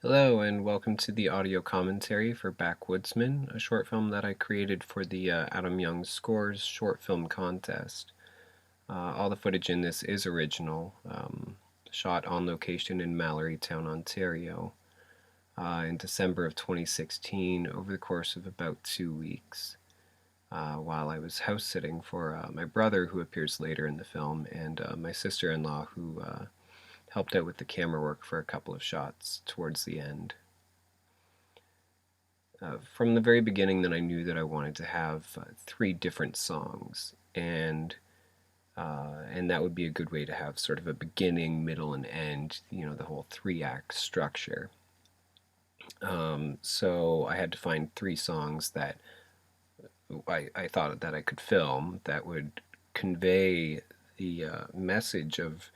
Hello and welcome to the audio commentary for Backwoodsman, a short film that I created for the Adam Young Scores short film contest. All the footage in this is original, shot on location in Mallorytown, Ontario, in December of 2016 over the course of about 2 weeks, while I was house sitting for my brother, who appears later in the film, and my sister-in-law, who helped out with the camera work for a couple of shots towards the end. From the very beginning, then I knew that I wanted to have three different songs, and that would be a good way to have sort of a beginning, middle, and end. The whole three-act structure. So I had to find three songs that I thought that I could film that would convey the message of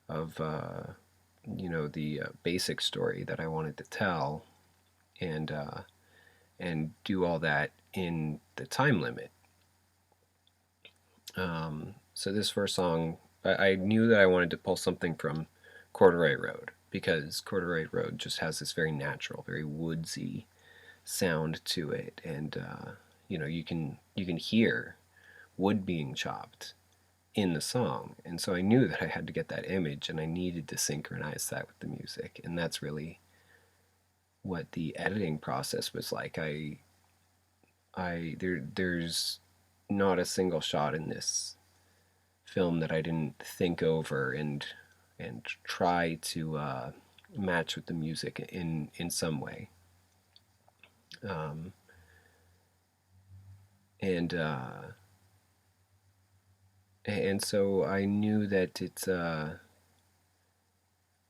the basic story that I wanted to tell, and do all that in the time limit. So this first song, I knew that I wanted to pull something from Corduroy Road, because Corduroy Road just has this very natural, very woodsy sound to it, and you can hear wood being chopped in the song, and so I knew that I had to get that image, and I needed to synchronize that with the music, and that's really what the editing process was like. There's not a single shot in this film that I didn't think over and try to match with the music in some way. Um, and and so I knew that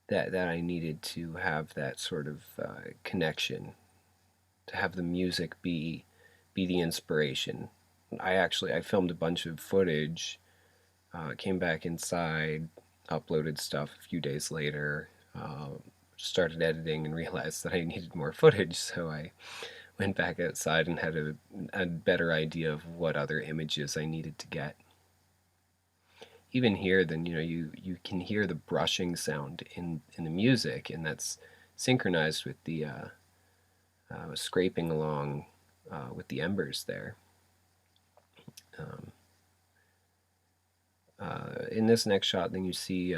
that I needed to have that sort of connection, to have the music be the inspiration. I filmed a bunch of footage, came back inside, uploaded stuff a few days later, started editing and realized that I needed more footage, so I went back outside and had a better idea of what other images I needed to get. Even here, then you can hear the brushing sound in the music, and that's synchronized with the scraping along with the embers there. Um, in this next shot, then you see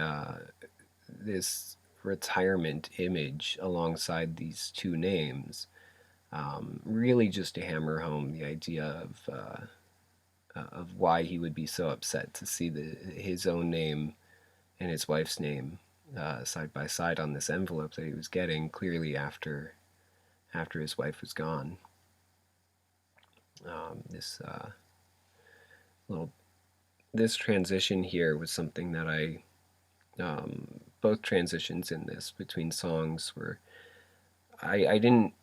this retirement image alongside these two names, really just to hammer home the idea of why he would be so upset to see his own name and his wife's name side by side on this envelope that he was getting clearly after his wife was gone. This little this transition here was something that both transitions in this between songs were I didn't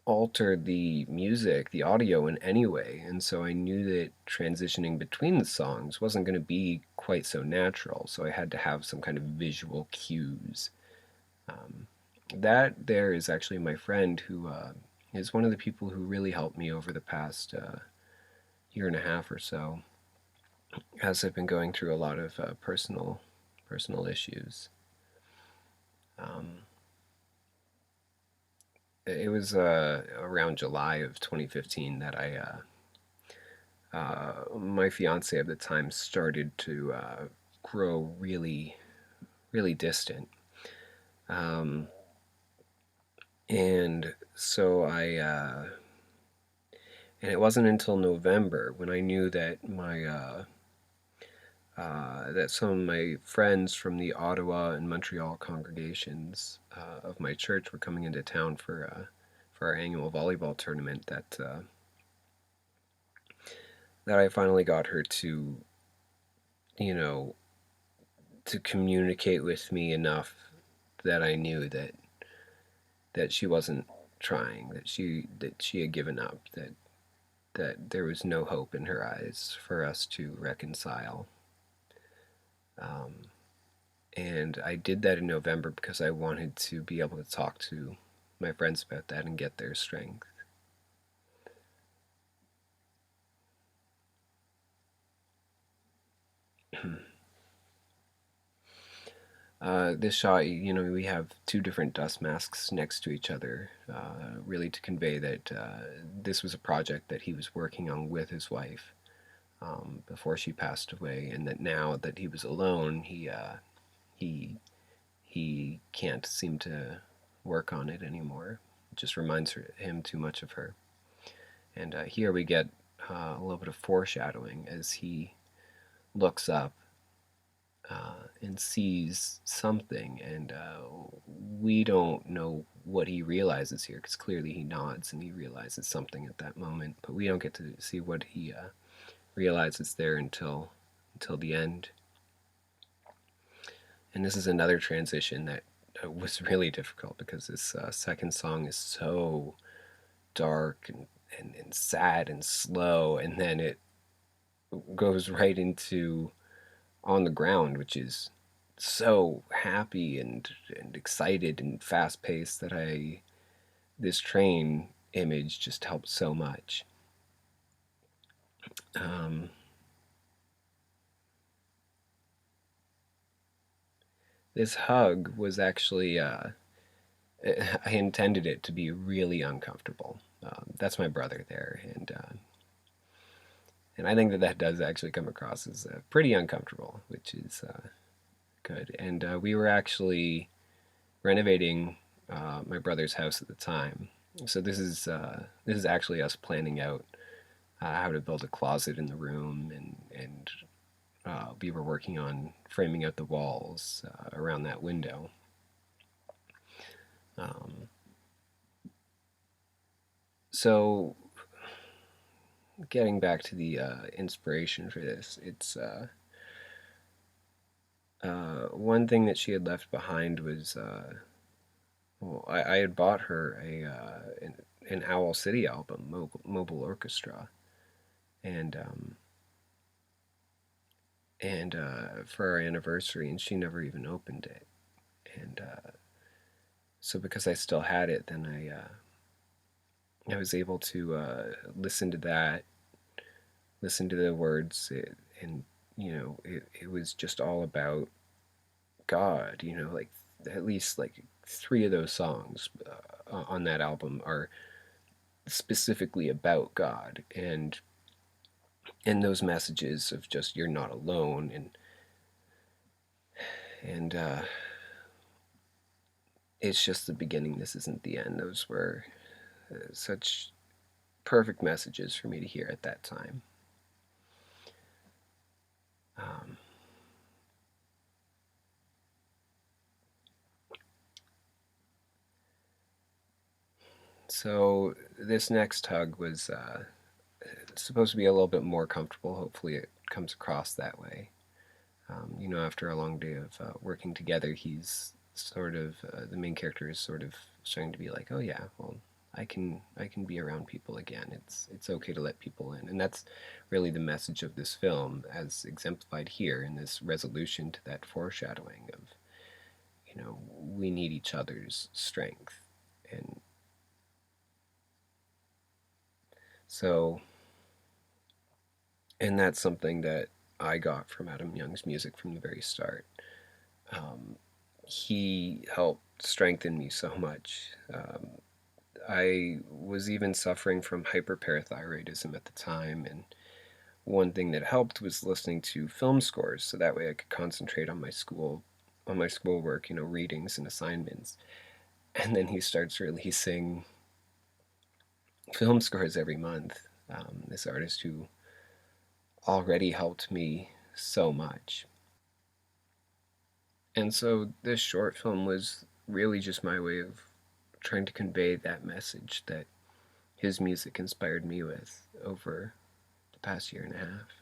alter the music, the audio in any way, and so I knew that transitioning between the songs wasn't going to be quite so natural, so I had to have some kind of visual cues. Um, that there is actually my friend who is one of the people who really helped me over the past year and a half or so, as I've been going through a lot of personal issues. Um, it was around July of 2015 that my fiance at the time started to grow really, really distant. Um, and so and it wasn't until November when I knew that that some of my friends from the Ottawa and Montreal congregations of my church were coming into town for our annual volleyball tournament, that I finally got her to, you know, to communicate with me enough that I knew that she wasn't trying, that she had given up, that there was no hope in her eyes for us to reconcile. Um, and I did that in November because I wanted to be able to talk to my friends about that and get their strength. This shot, we have two different dust masks next to each other, really to convey that this was a project that he was working on with his wife before she passed away, and that now that he was alone, he he can't seem to work on it anymore. It just reminds him too much of her. And here we get a little bit of foreshadowing as he looks up and sees something, and we don't know what he realizes here because clearly he nods and he realizes something at that moment, but we don't get to see what he realizes there until the end. And this is another transition that was really difficult because this second song is so dark and sad and slow, and then it goes right into On the Ground, which is so happy and excited and fast paced that this train image just helps so much. Um, this hug was actually I intended it to be really uncomfortable. That's my brother there, and I think that that does actually come across as pretty uncomfortable, which is good. And we were actually renovating my brother's house at the time, so this is actually us planning out how to build a closet in the room, and we were working on framing out the walls around that window. Um, so getting back to the inspiration for this, it's one thing that she had left behind was well, I had bought her an Owl City album, Mobile Orchestra, and for our anniversary, and she never even opened it. And so because I still had it, then I was able to listen to that, listen to the words, and it was just all about God. Like at least like three of those songs on that album are specifically about God, and those messages of just you're not alone, and it's just the beginning. This isn't the end. Those were such perfect messages for me to hear at that time. Um, so this next hug was supposed to be a little bit more comfortable. Hopefully, it comes across that way. After a long day of working together, he's sort of the main character is sort of starting to be like, oh yeah, well, I can be around people again. It's okay to let people in, and that's really the message of this film, as exemplified here in this resolution to that foreshadowing of we need each other's strength, and so and that's something that I got from Adam Young's music from the very start. Um, he helped strengthen me so much. I was even suffering from hyperparathyroidism at the time, and one thing that helped was listening to film scores, so that way I could concentrate on my schoolwork, readings and assignments. And then he starts releasing film scores every month. This artist who already helped me so much. And so this short film was really just my way of trying to convey that message that his music inspired me with over the past year and a half.